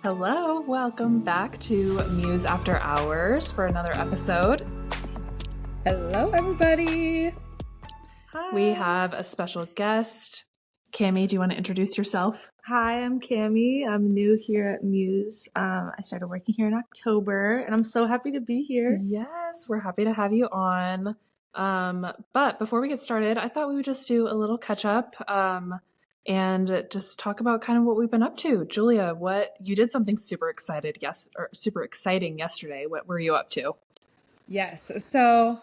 Hello, welcome back to Muse After Hours for another episode. Hello, everybody. Hi. We have a special guest. Cami, do you want to introduce yourself? Hi, I'm Cami. I'm new here at Muse. I started working here in October, and I'm so happy to be here. Yes, we're happy to have you on. But before we get started, I thought we would just do a little catch up and just talk about kind of what we've been up to. Julia, you did something super exciting yesterday. What were you up to? Yes, so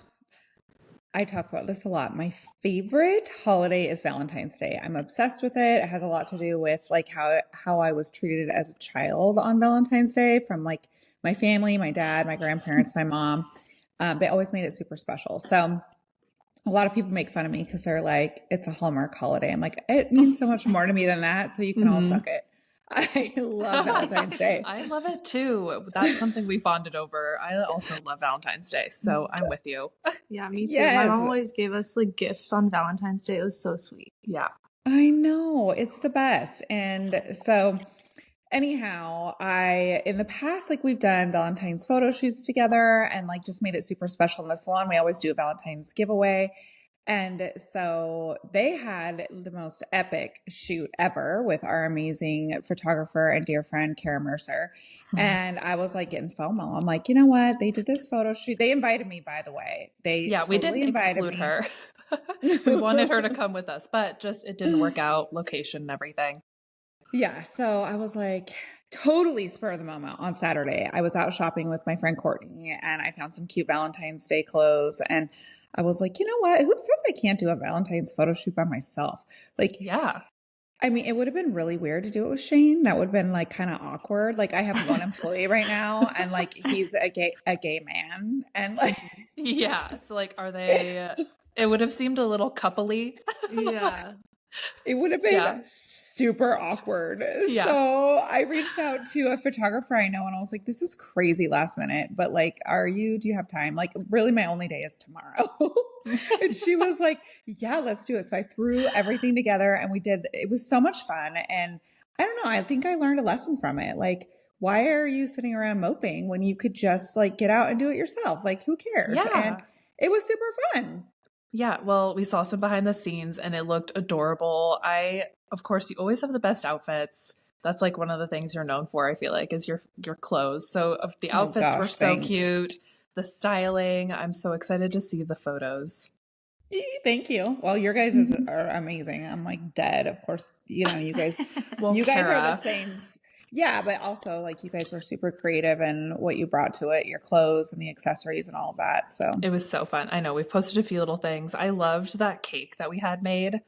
I talk about this a lot. My favorite holiday is Valentine's Day. I'm obsessed with it. It has a lot to do with like how I was treated as a child on Valentine's Day from like my family, my dad, my grandparents, my mom. They always made it super special. So a lot of people make fun of me because they're like, it's a Hallmark holiday. I'm like, it means so much more to me than that. So you can all suck it. I love Valentine's Day. I love it too. That's something we bonded over. I also love Valentine's Day, so I'm with you. Yeah, me too. Yes. My mom always gave us like gifts on Valentine's Day. It was so sweet. Yeah. I know. It's the best. And so anyhow, in the past, like we've done Valentine's photo shoots together and like just made it super special in the salon. We always do a Valentine's giveaway. And so they had the most epic shoot ever with our amazing photographer and dear friend, Kara Mercer. And I was like getting FOMO. I'm like, you know what? They did this photo shoot. They invited me, by the way. We didn't exclude her. We wanted her to come with us, but just it didn't work out, location and everything. Yeah. So I was like totally spur of the moment on Saturday. I was out shopping with my friend Courtney and I found some cute Valentine's Day clothes. And I was like, you know what? Who says I can't do a Valentine's photo shoot by myself? Like, yeah. I mean, it would have been really weird to do it with Shane. That would have been like kind of awkward. Like I have one employee right now and like he's a gay man. And like, yeah. So like, are they, it would have seemed a little coupley. Yeah. It would have been super awkward. Yeah. So I reached out to a photographer I know and I was like, this is crazy last minute, but like, do you have time? Like really my only day is tomorrow. And she was like, yeah, let's do it. So I threw everything together and it was so much fun. And I don't know, I think I learned a lesson from it. Like, why are you sitting around moping when you could just like get out and do it yourself? Like, who cares? Yeah. And it was super fun. Yeah, well, we saw some behind the scenes and it looked adorable. Of course, you always have the best outfits. That's like one of the things you're known for, I feel like, is your clothes. So the outfits were so cute. The styling, I'm so excited to see the photos. Thank you. Well, your guys are amazing. I'm like dead. Of course, you know, you guys, you guys are the same. Yeah, but also like you guys were super creative in what you brought to it, your clothes and the accessories and all of that. So it was so fun. I know we've posted a few little things. I loved that cake that we had made.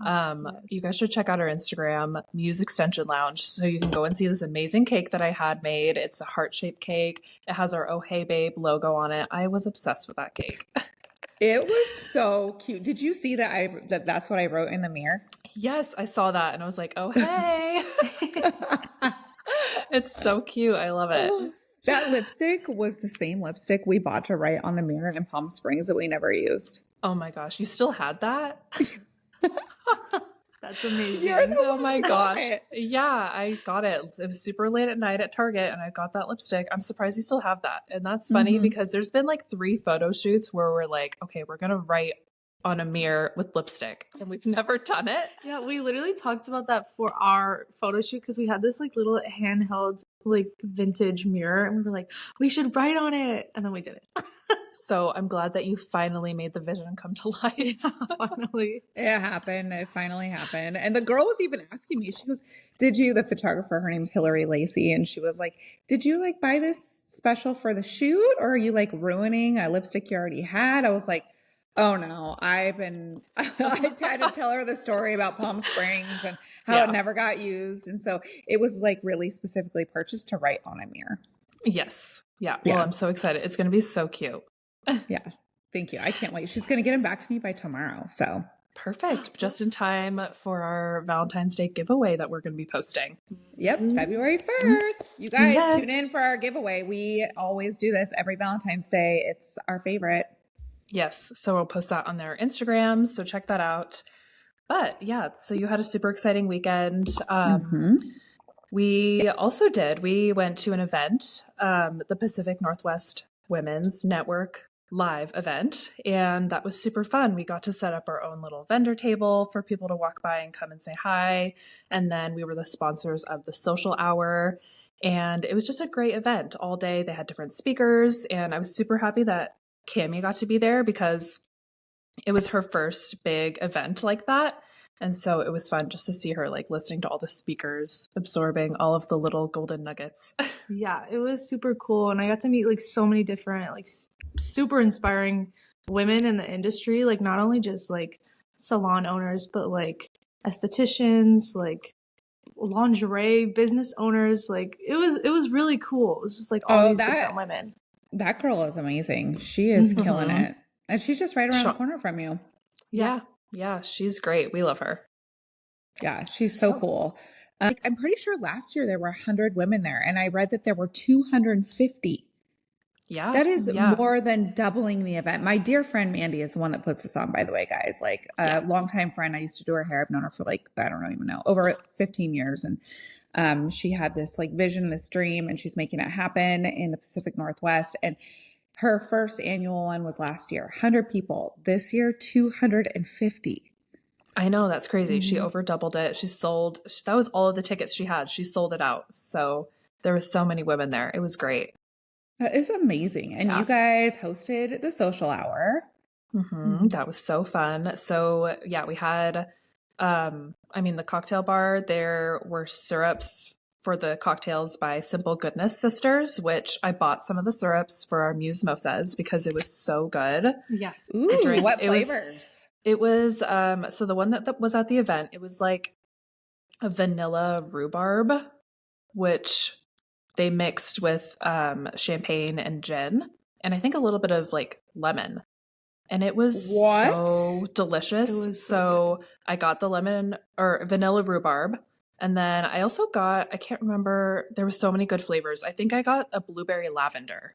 Yes. You guys should check out our Instagram, Muse Extension Lounge, so you can go and see this amazing cake that I had made. It's a heart-shaped cake. It has our Oh Hey Babe logo on it. I was obsessed with that cake. It was so cute. Did you see that's what I wrote in the mirror? Yes, I saw that and I was like, oh, hey. It's so cute. I love it. That lipstick was the same lipstick we bought to write on the mirror in Palm Springs that we never used. Oh my gosh. You still had that? That's amazing. Oh my gosh. Yeah, I got it. It was super late at night at Target and I got that lipstick. I'm surprised you still have that. And that's funny because there's been like 3 photo shoots where we're like, okay, we're going to write on a mirror with lipstick and we've never done it. Yeah, we literally talked about that for our photo shoot because we had this like little handheld like vintage mirror and we were like, we should write on it, and then we did it. So I'm glad that you finally made the vision come to life. Finally. It happened. It finally happened. And the girl was even asking me, she goes, the photographer, her name's Hillary Lacey, and she was like, did you like buy this special for the shoot or are you like ruining a lipstick you already had? I was like, oh no, I had to tell her the story about Palm Springs and how it never got used. And so it was like really specifically purchased to write on a mirror. Yes. Yeah. Well, I'm so excited. It's going to be so cute. Yeah. Thank you. I can't wait. She's going to get him back to me by tomorrow. So perfect. Just in time for our Valentine's Day giveaway that we're going to be posting. Yep. February 1st. You guys tune in for our giveaway. We always do this every Valentine's Day. It's our favorite. Yes. So we'll post that on their Instagrams. So check that out. But yeah, so you had a super exciting weekend. We also did. We went to an event, the Pacific Northwest Women's Network live event, and that was super fun. We got to set up our own little vendor table for people to walk by and come and say hi. And then we were the sponsors of the social hour. And it was just a great event all day. They had different speakers, and I was super happy that Cami got to be there because it was her first big event like that. And so it was fun just to see her like listening to all the speakers, absorbing all of the little golden nuggets. Yeah, it was super cool. And I got to meet like so many different, like super inspiring women in the industry. Like not only just like salon owners, but like estheticians, like lingerie business owners. Like it was really cool. It was just like all these different women. That girl is amazing. She is killing it. And she's just right around the corner from you. Yeah. Yeah, she's great. We love her. Yeah, she's so cool. I'm pretty sure last year there were 100 women there, and I read that there were 250. Yeah. That is more than doubling the event. My dear friend Mandy is the one that puts this on, by the way, guys. Like a longtime friend. I used to do her hair. I've known her for like, I don't even know, over 15 years. And she had this like vision, this dream, and she's making it happen in the Pacific Northwest. And her first annual one was last year, 100 people. This year, 250. I know, that's crazy. She over doubled it. That was all of the tickets she had. She sold it out. So there was so many women there. It was great. That is amazing. And you guys hosted the social hour. That was so fun. So yeah, we had, the cocktail bar, there were syrups for the cocktails by Simple Goodness Sisters, which I bought some of the syrups for our Muse Mimosas because it was so good. Yeah. Ooh, what flavors? It was so the one that was at the event, it was like a vanilla rhubarb, which they mixed with champagne and gin, and I think a little bit of like lemon. And it was so delicious. It was so I got the lemon or vanilla rhubarb. And then I also got, I can't remember, there were so many good flavors. I think I got a blueberry lavender.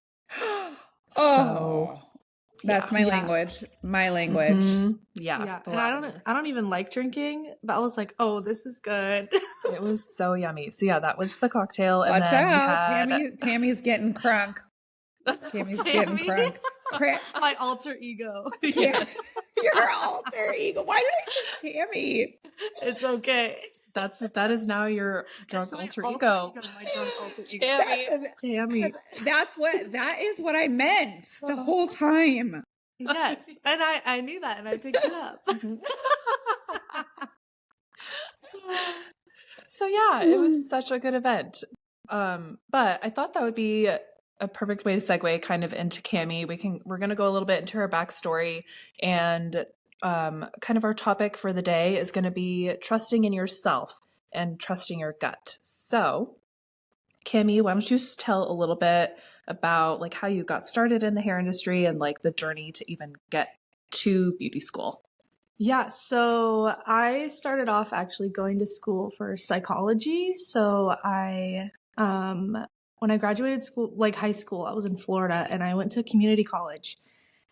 That's my language. My language. Yeah. And I don't even like drinking, but I was like, oh, this is good. It was so yummy. So yeah, that was the cocktail. And Watch then out. Tammy's getting crunk. Tammy's getting crunk. My alter ego. Yes. Your alter ego. Why did I say Tammy? It's okay. That is now your drunk alter ego. My drunk alter ego. Tammy. That is what I meant the whole time. Yes. And I knew that and I picked it up. So yeah, it was such a good event. But I thought that would be a perfect way to segue kind of into Cami. We're going to go a little bit into her backstory, and kind of our topic for the day is going to be trusting in yourself and trusting your gut. So Cami, why don't you tell a little bit about like how you got started in the hair industry and like the journey to even get to beauty school? Yeah, so I started off actually going to school for psychology. So when I graduated school, like high school, I was in Florida and I went to community college.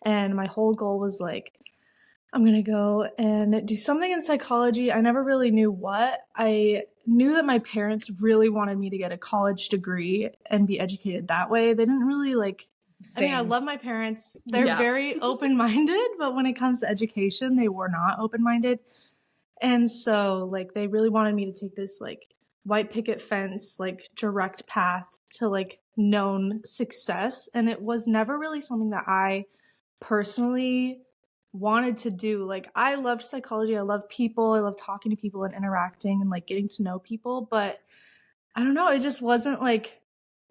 And my whole goal was like, I'm going to go and do something in psychology. I never really knew what. I knew that my parents really wanted me to get a college degree and be educated that way. They didn't really like, I love my parents. They're very open-minded, but when it comes to education, they were not open-minded. And so like, they really wanted me to take this like white picket fence, like direct path to like known success. And it was never really something that I personally wanted to do. Like I loved psychology. I love people. I love talking to people and interacting and like getting to know people. But I don't know. It just wasn't like,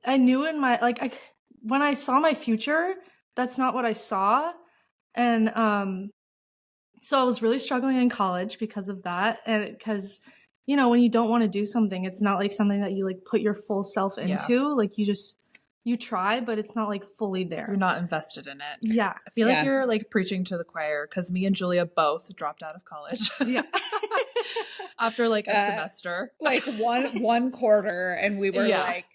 I knew in my, like when I saw my future, that's not what I saw. And so I was really struggling in college because of that. And because, you know, when you don't want to do something, it's not like something that you like put your full self into. Like you try, but it's not like fully there. You're not invested in it. Yeah. I feel like you're like preaching to the choir because me and Julia both dropped out of college. Yeah. After like a semester. Like one quarter, and we were like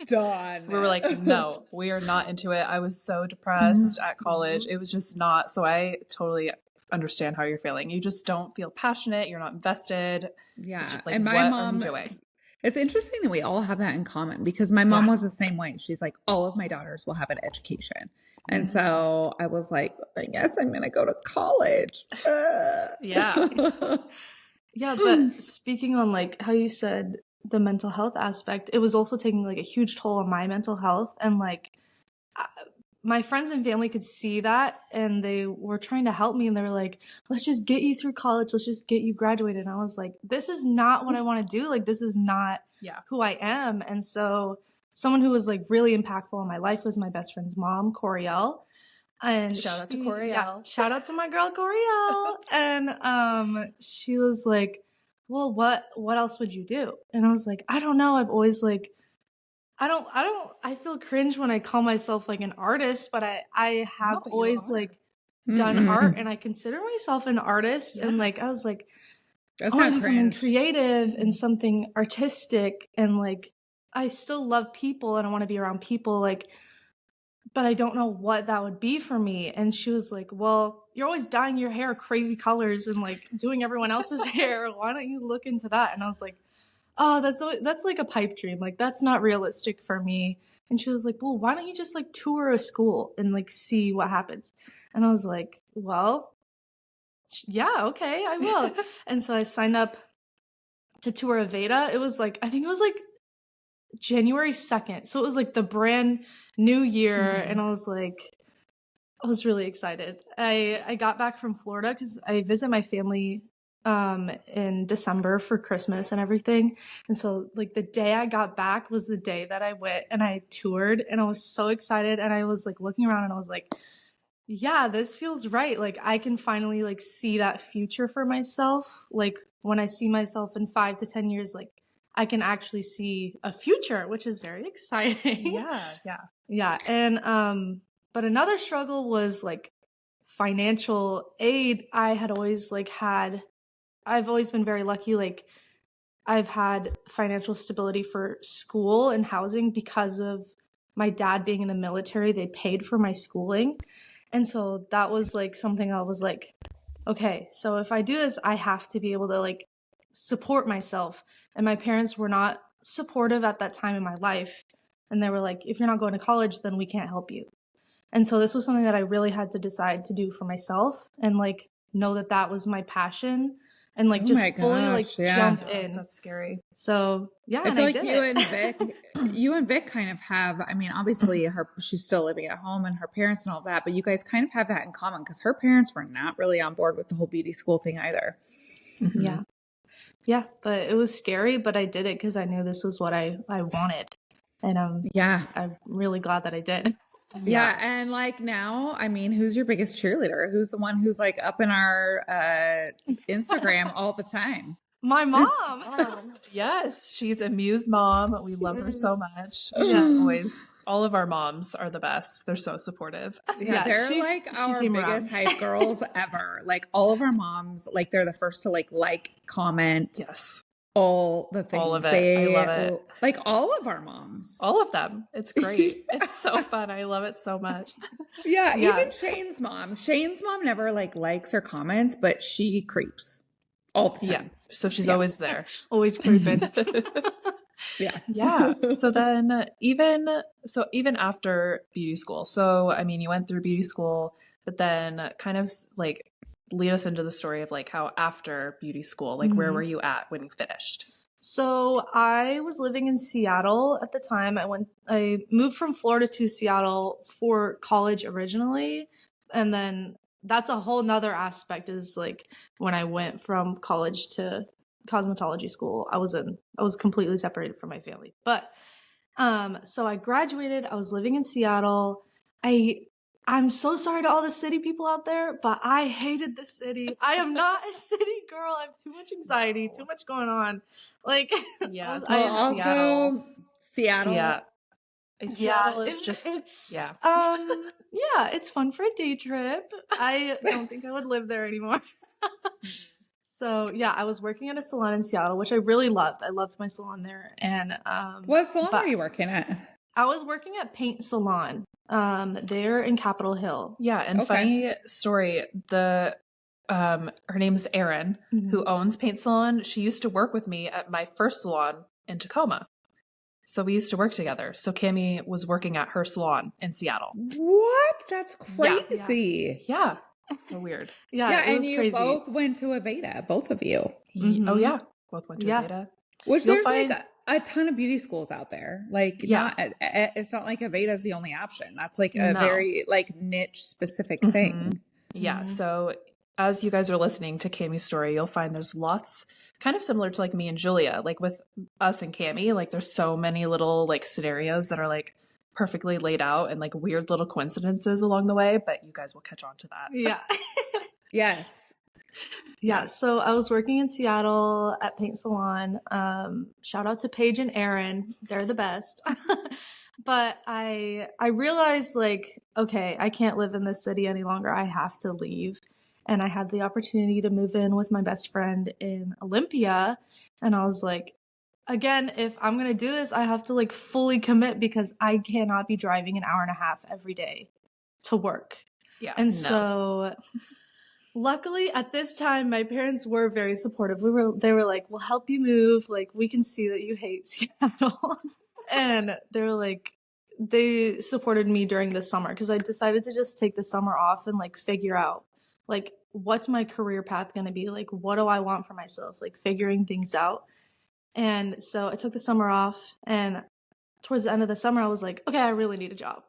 done. We were like, no, we are not into it. I was so depressed at college. It was just not. So I totally understand how you're feeling. You just don't feel passionate. You're not invested. Yeah. Like, and my mom, are you doing? It's interesting that we all have that in common because my mom Yeah. was the same way. She's like, all of my daughters will have an education. And so I was like, I guess I'm going to go to college. Yeah. Yeah, but speaking on like how you said the mental health aspect, it was also taking like a huge toll on my mental health. And like my friends and family could see that and they were trying to help me and they were like, let's just get you through college. Let's just get you graduated. And I was like, this is not what I want to do. Like, this is not who I am. And so someone who was like really impactful in my life was my best friend's mom, Coriel. And Shout out to Coriel. Yeah, shout out to my girl Coriel. And she was like, well, what else would you do? And I was like, I don't know. I've always like I feel cringe when I call myself like an artist, but I have always like done art and I consider myself an artist. And like I was like, That's I want to not do something cringe. creative and something artistic, and like I still love people and I want to be around people, like, but I don't know what that would be for me. And she was like, well, you're always dyeing your hair crazy colors and like doing everyone else's hair. Why don't you look into that? And I was like, oh, that's like a pipe dream. Like, that's not realistic for me. And she was like, well, why don't you just like tour a school and like see what happens? And I was like, well, yeah, okay, I will. And so I signed up to tour Aveda. It was like, I think it was like January 2nd. So it was like the brand new year. And I was like, I was really excited. I got back from Florida because I visit my family in December for Christmas and everything. And so like the day I got back was the day that I went and I toured, and I was so excited. And I was like looking around and I was like, yeah, this feels right. Like I can finally like see that future for myself. Like when I see myself in 5 to 10 years, like I can actually see a future, which is very exciting. Yeah. And but another struggle was like financial aid. I've always been very lucky. Like I've had financial stability for school and housing because of my dad being in the military. They paid for my schooling. And so that was like something I was like, okay, so if I do this, I have to be able to like support myself. And my parents were not supportive at that time in my life. And they were like, if you're not going to college, then we can't help you. And so this was something that I really had to decide to do for myself and like know that that was my passion and like just fully like jump in. That's scary. So yeah, I feel like you and Vic kind of have, I mean, obviously she's still living at home and her parents and all that, but you guys kind of have that in common because her parents were not really on board with the whole beauty school thing either. Yeah, but it was scary, but I did it because I knew this was what I wanted. And I'm really glad that I did. Yeah. And like now, I mean, who's your biggest cheerleader? Who's the one who's like up in our Instagram all the time? My mom. Yes, she's a Muse mom. We love her so much. She's always, all of our moms are the best. They're so supportive. Yeah, they're like our biggest hype girls ever. Like all of our moms, like they're the first to like, comment. Yes. All the things. All of it. I love it. Like all of our moms. All of them. It's great. It's so fun. I love it so much. Yeah, even Shane's mom. Shane's mom never like likes or comments, but she creeps all the time. Yeah. So she's always there. Always creeping. Yeah. So then even after beauty school. So I mean, you went through beauty school, but then kind of like lead us into the story of like how after beauty school, like where were you at when you finished? So I was living in Seattle at the time. I moved from Florida to Seattle for college originally. And then that's a whole nother aspect is like when I went from college to cosmetology school, I was completely separated from my family. But so I graduated, I was living in Seattle. I'm so sorry to all the city people out there, but I hated the city. I am not a city girl. I have too much anxiety, too much going on. Like, yeah. Seattle. Seattle is just, it's fun for a day trip. I don't think I would live there anymore. So yeah, I was working at a salon in Seattle, which I really loved. I loved my salon there. And what salon were you working at? I was working at Paint Salon. There in Capitol Hill. Yeah, and funny story, her name is Erin, who owns Paint Salon. She used to work with me at my first salon in Tacoma. So we used to work together. So Cami was working at her salon in Seattle. What? That's crazy. Yeah. So weird. Yeah, Yeah, it and was you crazy. both went to Aveda, both of you. Oh, yeah. Both went to Yeah. Aveda. Which You'll there's find- like a ton of beauty schools out there. Like it's not like Aveda is the only option. That's like a No. very like niche specific thing. Yeah. So as you guys are listening to Cami's story, you'll find there's lots kind of similar to like me and Julia, like with us and Cami, like there's so many little like scenarios that are like perfectly laid out and like weird little coincidences along the way, but you guys will catch on to that. Yeah. Yes. Yeah, so I was working in Seattle at Paint Salon. Shout out to Paige and Aaron. They're the best. But I realized like, okay, I can't live in this city any longer. I have to leave. And I had the opportunity to move in with my best friend in Olympia. And I was like, again, if I'm going to do this, I have to like fully commit because I cannot be driving an hour and a half every day to work. Yeah. And so luckily at this time, my parents were very supportive. They were like, we'll help you move. Like, we can see that you hate Seattle. And they were like, they supported me during the summer because I decided to just take the summer off and like figure out like, what's my career path going to be? Like, what do I want for myself? Like figuring things out. And so I took the summer off, and towards the end of the summer, I was like, okay, I really need a job.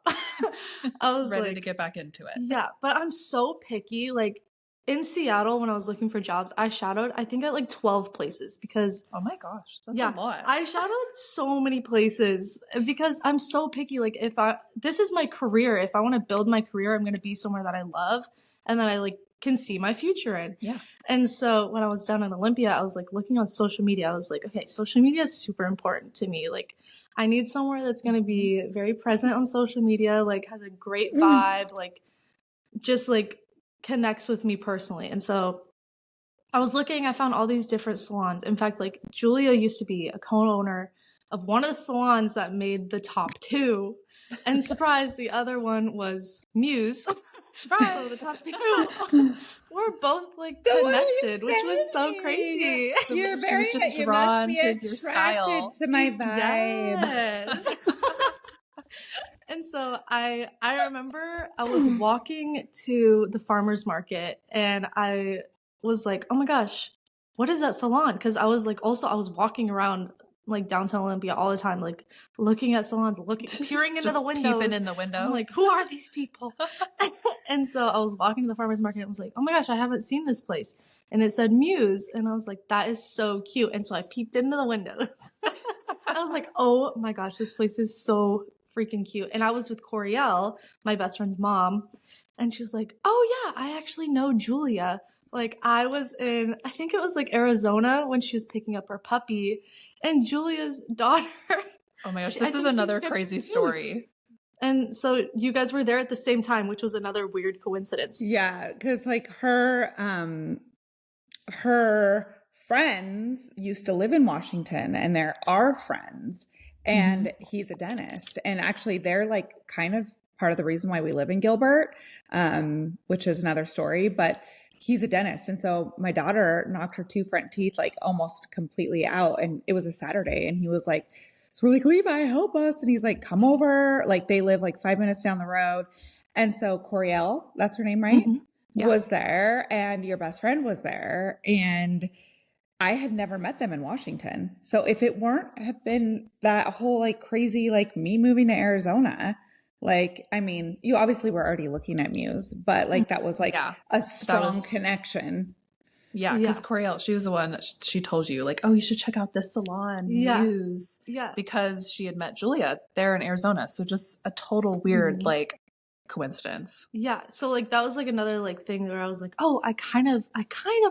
I was ready like, to get back into it. Yeah, but I'm so picky. Like in Seattle, when I was looking for jobs, I shadowed, I think at like 12 places because Oh my gosh, that's a lot. I shadowed so many places because I'm so picky. Like this is my career. If I want to build my career, I'm going to be somewhere that I love and that I like can see my future in. Yeah. And so when I was down in Olympia, I was like looking on social media. I was like, okay, social media is super important to me. Like I need somewhere that's going to be very present on social media, like has a great vibe, like just like connects with me personally. And so I was looking, I found all these different salons. In fact, like Julia used to be a co-owner of one of the salons that made the top 2. And surprise, the other one was Muse. Surprise! So the top 2 were both like connected, which was so crazy. So You're she very was just you drawn must be to your style. attracted to my vibe. Yes. And so I remember I was walking to the farmer's market and I was like, oh my gosh, what is that salon? Because I was walking around like downtown Olympia all the time, like looking at salons, peering into Just the windows. peeping in the window. I'm like, who are these people? And so I was walking to the farmer's market and was like, oh my gosh, I haven't seen this place. And it said Muse. And I was like, that is so cute. And so I peeped into the windows. I was like, oh my gosh, this place is so freaking cute. And I was with Coriel, my best friend's mom. And she was like, oh yeah, I actually know Julia. Like I was in, I think it was like Arizona when she was picking up her puppy, and Julia's daughter. Oh my gosh, this is another crazy story. And so you guys were there at the same time, which was another weird coincidence. Yeah, because like her friends used to live in Washington, and they're our friends, and he's a dentist, and actually they're like kind of part of the reason why we live in Gilbert, which is another story, but he's a dentist. And so my daughter knocked her 2 front teeth like almost completely out, and it was a Saturday, and he was like, so we're like, Levi, help us. And he's like, come over. Like they live like 5 minutes down the road. And so Coriel, that's her name, right? Yeah. Was there, and your best friend was there. And I had never met them in Washington. So if it weren't have been that whole like crazy, like me moving to Arizona, like, I mean, you obviously were already looking at Muse, but like that was like a strong connection. Yeah, because Coriel, she was the one that she told you, like, oh, you should check out this salon, Muse. Yeah. Because she had met Julia there in Arizona. So just a total weird, like, coincidence. Yeah. So like that was like another like thing where I was like, oh, I kind of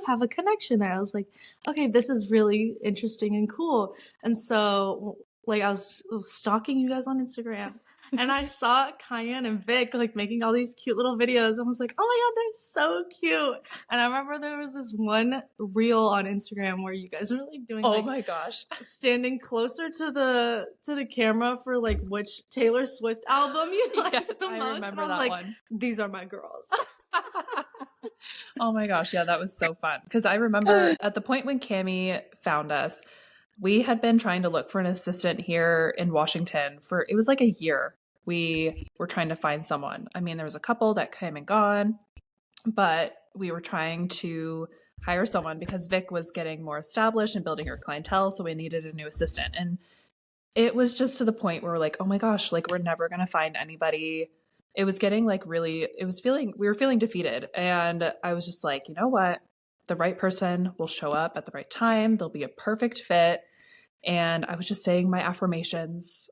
have a connection there. I was like, okay, this is really interesting and cool. And so like I was stalking you guys on Instagram. And I saw Cayenne and Vic like making all these cute little videos and was like, oh my God, they're so cute. And I remember there was this one reel on Instagram where you guys were like doing oh my gosh, standing closer to the camera for like which Taylor Swift album you like the most. I remember and I was that like, one. These are my girls. Oh my gosh, yeah, that was so fun. Because I remember at the point when Cami found us, We had been trying to look for an assistant here in Washington for, it was like a year. We were trying to find someone. I mean, there was a couple that came and gone, but we were trying to hire someone because Vic was getting more established and building her clientele. So we needed a new assistant. And it was just to the point where we're like, oh my gosh, like we're never going to find anybody. It was getting like really, we were feeling defeated. And I was just like, you know what? The right person will show up at the right time. They'll be a perfect fit. And I was just saying my affirmations,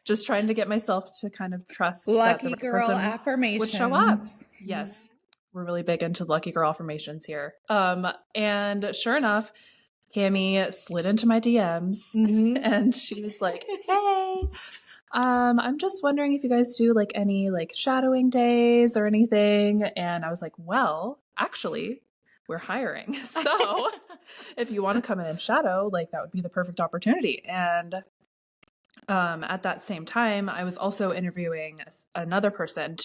just trying to get myself to kind of trust that the Lucky right girl person affirmations would show up. Yes. We're really big into lucky girl affirmations here. And sure enough, Cami slid into my DMs and she was like, hey, I'm just wondering if you guys do like any like shadowing days or anything. And I was like, well, actually, we're hiring. So if you want to come in and shadow, like that would be the perfect opportunity. And at that same time, I was also interviewing another person.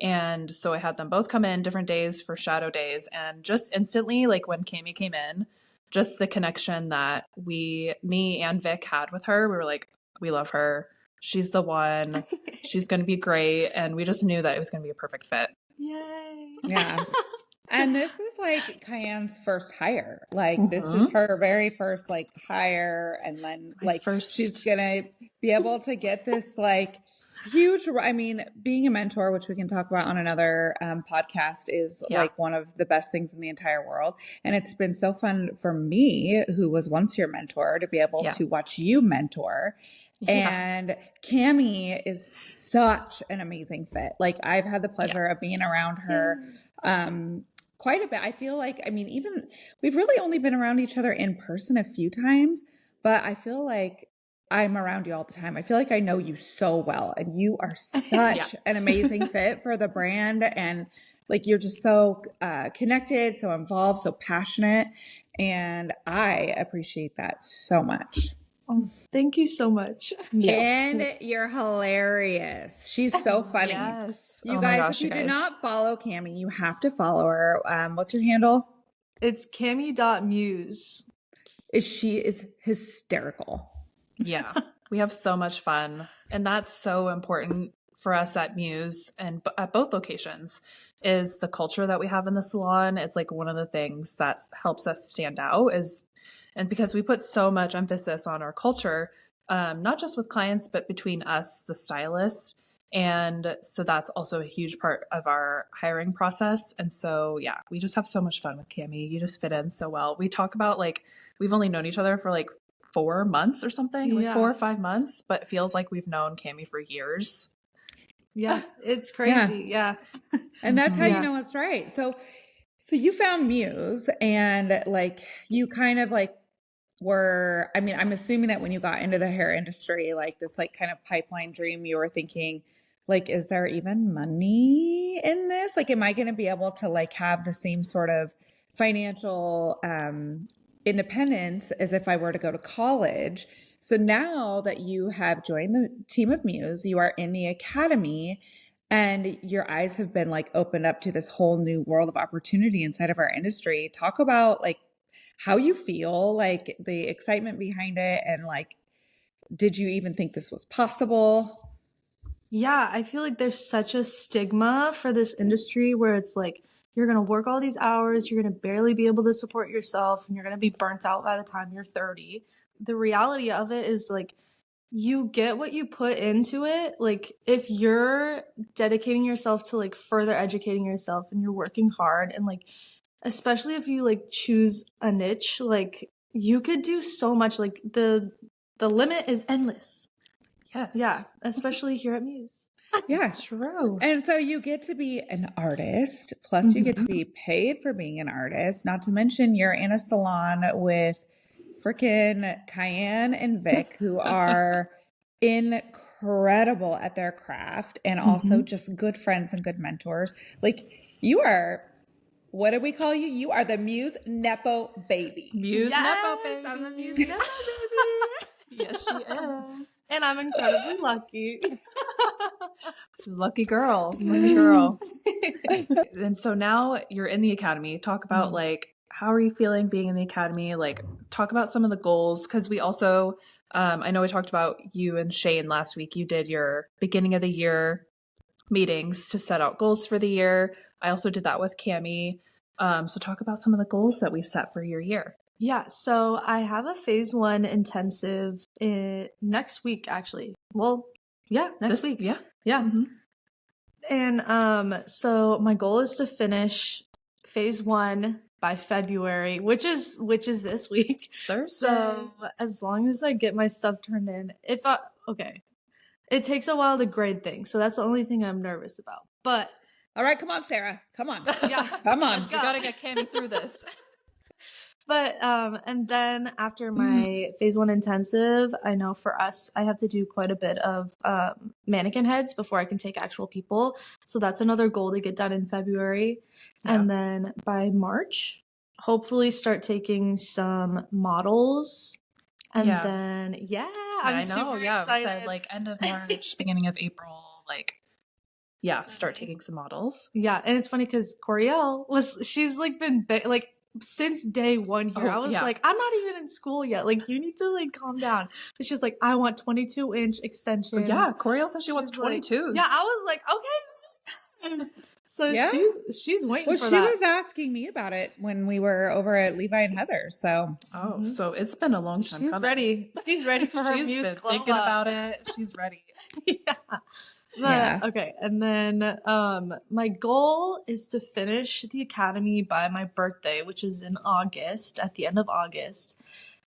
And so I had them both come in different days for shadow days. And just instantly, like when Cami came in, just the connection that me and Vic had with her, we were like, we love her. She's the one. She's going to be great. And we just knew that it was going to be a perfect fit. Yay. Yeah. And this is like Cayenne's first hire. Like this is her very first like hire. And then like she's going to be able to get this like huge, I mean, being a mentor, which we can talk about on another podcast, is like one of the best things in the entire world. And it's been so fun for me, who was once your mentor, to be able to watch you mentor. And Cami is such an amazing fit. Like I've had the pleasure of being around her quite a bit. I feel like, I mean, even we've really only been around each other in person a few times, but I feel like I'm around you all the time. I feel like I know you so well, and you are such an amazing fit for the brand. And like, you're just so connected, so involved, so passionate. And I appreciate that so much. Oh, thank you so much. And you're hilarious. She's so funny. Yes. You guys, if you do not follow Cami, you have to follow her. What's your handle? It's Cami.muse. She is hysterical. Yeah. We have so much fun. And that's so important for us at Muse and at both locations is the culture that we have in the salon. It's like one of the things that helps us stand out and because we put so much emphasis on our culture, not just with clients, but between us, the stylists. And so that's also a huge part of our hiring process. And so, yeah, we just have so much fun with Cami. You just fit in so well. We talk about like, we've only known each other for like 4 months or something, like 4 or 5 months, but it feels like we've known Cami for years. Yeah, it's crazy. Yeah. And that's how you know it's right. So you found Muse and like, you kind of like I mean, I'm assuming that when you got into the hair industry, like this like kind of pipeline dream, you were thinking like, is there even money in this? Like, am I going to be able to like have the same sort of financial independence as if I were to go to college? So now that you have joined the team of Muse, you are in the academy and your eyes have been like opened up to this whole new world of opportunity inside of our industry. Talk about like how you feel, like the excitement behind it, and like, did you even think this was possible? Yeah, I feel like there's such a stigma for this industry where it's like, you're going to work all these hours, you're going to barely be able to support yourself, and you're going to be burnt out by the time you're 30. The reality of it is like, you get what you put into it. Like if you're dedicating yourself to like further educating yourself and you're working hard and like, especially if you like choose a niche, like you could do so much. Like the limit is endless. Yes. Yeah. Especially here at Muse. Yeah, it's true. And so you get to be an artist, plus you get to be paid for being an artist. Not to mention you're in a salon with freaking Cayenne and Vic, who are incredible at their craft and also just good friends and good mentors. Like you are, what do we call you? You are the Muse Nepo baby. Muse Nepo baby. I'm the Muse Nepo baby. Yes, she is. And I'm incredibly lucky. She's a lucky girl. Lucky girl. And so now you're in the academy. Talk about like how are you feeling being in the academy? Like, talk about some of the goals, because we also, I know we talked about you and Shane last week. You did your beginning of the year meetings to set out goals for the year. I also did that with Cami. So talk about some of the goals that we set for your year. Yeah, so I have a phase 1 intensive next week, actually. Well, yeah, next week. Yeah. Yeah. Mm-hmm. And so my goal is to finish phase 1 by February, which is this week. Thursday. So as long as I get my stuff turned in, okay. It takes a while to grade things, so that's the only thing I'm nervous about. But all right, come on, Sarah. Come on. yeah, come on. We gotta get Cami through this. But and then after my phase 1 intensive, I know for us, I have to do quite a bit of mannequin heads before I can take actual people. So that's another goal to get done in February. Yeah. And then by March, hopefully start taking some models. And then I'm super excited. Like end of March, beginning of April, like start taking some models. Yeah, and it's funny because Coriel she's like been like since day 1 here. I was like, I'm not even in school yet. Like, you need to like calm down. But she's like, I want 22-inch extensions. Yeah, Coriel says she wants 22s. Like, yeah, I was like, okay. So she's waiting for that. Well, she was asking me about it when we were over at Levi and Heather. So so it's been a long time. She's ready. She's ready for her. She's been thinking about it. She's ready. Okay, and then my goal is to finish the academy by my birthday, which is in August, at the end of August.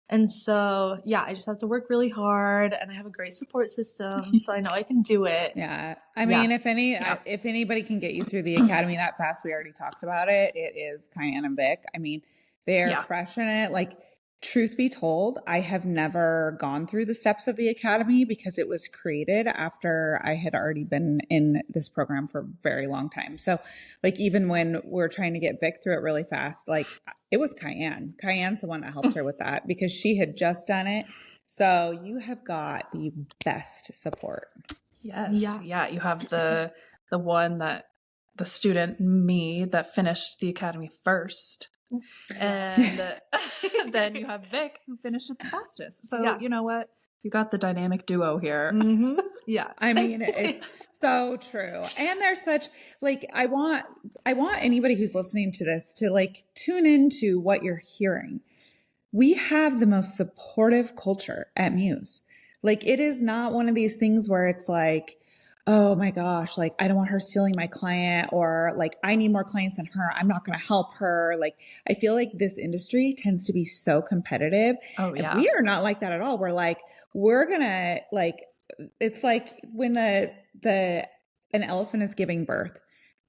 And so I just have to work really hard, and I have a great support system, so I know I can do it. Yeah, I mean, if anybody can get you through the academy that fast, we already talked about it. It is Cayenne and Vic. I mean, they're fresh in it. Like, truth be told, I have never gone through the steps of the academy because it was created after I had already been in this program for a very long time. So like, even when we're trying to get Vic through it really fast, like it was Cayenne. Cayenne's the one that helped her with that because she had just done it. So you have got the best support. Yes. Yeah. You have the one that the student, me, that finished the academy first. And then you have Vic, who finished it the fastest. So you know what? You got the dynamic duo here. Mm-hmm. Yeah. I mean, it's so true. And they're such like, I want anybody who's listening to this to like tune into what you're hearing. We have the most supportive culture at Muse. Like, it is not one of these things where it's like, oh my gosh, like, I don't want her stealing my client, or like, I need more clients than her, I'm not going to help her. Like, I feel like this industry tends to be so competitive. Oh yeah. And we are not like that at all. We're like, we're going to like, it's like when an elephant is giving birth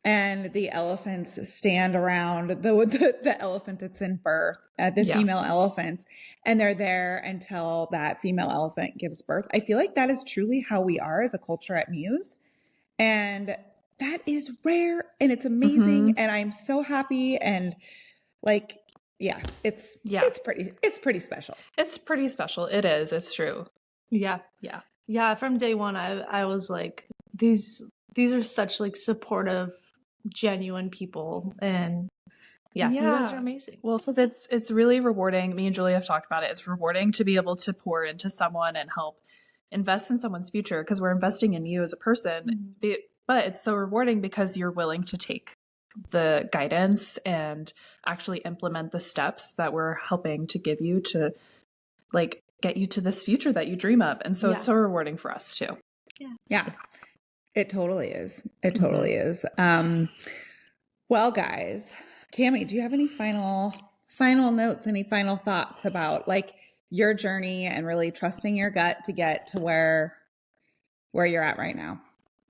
and the elephants stand around the elephant that's in birth, the female elephants, and they're there until that female elephant gives birth. I feel like that is truly how we are as a culture at Muse. And that is rare and it's amazing. Mm-hmm. And I'm so happy. And like, it's pretty special. It's pretty special. It is. It's true. Yeah. Yeah. Yeah. From day one, I was like, these are such like supportive, genuine people, and you guys are amazing. Well, because it's really rewarding. Me and Julie have talked about it. It's rewarding to be able to pour into someone and help invest in someone's future, because we're investing in you as a person. Mm-hmm. But it's so rewarding because you're willing to take the guidance and actually implement the steps that we're helping to give you to like get you to this future that you dream of. And so it's so rewarding for us too. Yeah. It totally is. It totally is. Well, guys, Cami, do you have any final notes, any final thoughts about like your journey and really trusting your gut to get to where you're at right now?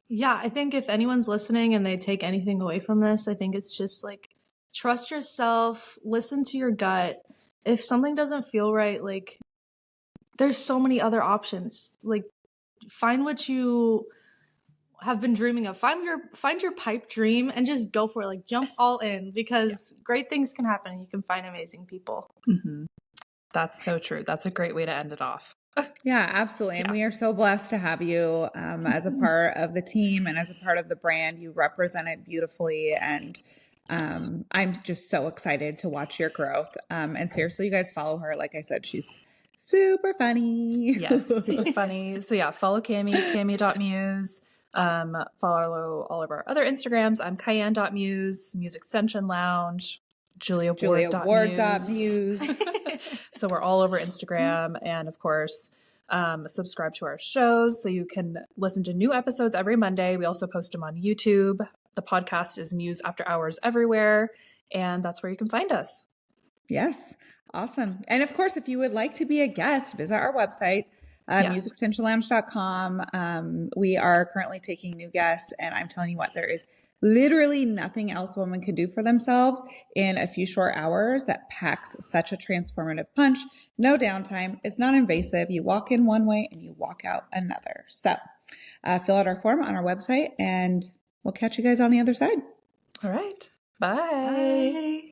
Yeah, I think if anyone's listening and they take anything away from this, I think it's just like, trust yourself, listen to your gut. If something doesn't feel right, like there's so many other options. Like, find what you have been dreaming of. Find your pipe dream and just go for it. Like, jump all in, because great things can happen and you can find amazing people. Mm-hmm. That's so true. That's a great way to end it off. Yeah, absolutely. And we are so blessed to have you as a part of the team and as a part of the brand. You represent it beautifully. And I'm just so excited to watch your growth. And seriously, you guys follow her. Like I said, she's super funny. Yes, super funny. So yeah, follow Cami, Cami.muse. Follow all of our other Instagrams. I'm Cayenne.muse, Muse Extension Lounge, Julia JuliaWard.muse. Ward.muse. So we're all over Instagram. And of course, subscribe to our shows so you can listen to new episodes every Monday. We also post them on YouTube. The podcast is Muse After Hours everywhere. And that's where you can find us. Yes. Awesome. And of course, if you would like to be a guest, visit our website, Yes. museextensionlounge.com. We are currently taking new guests, and I'm telling you what, there is literally nothing else a woman could do for themselves in a few short hours that packs such a transformative punch. No downtime. It's not invasive. You walk in one way and you walk out another. So fill out our form on our website, and we'll catch you guys on the other side. All right. Bye. Bye.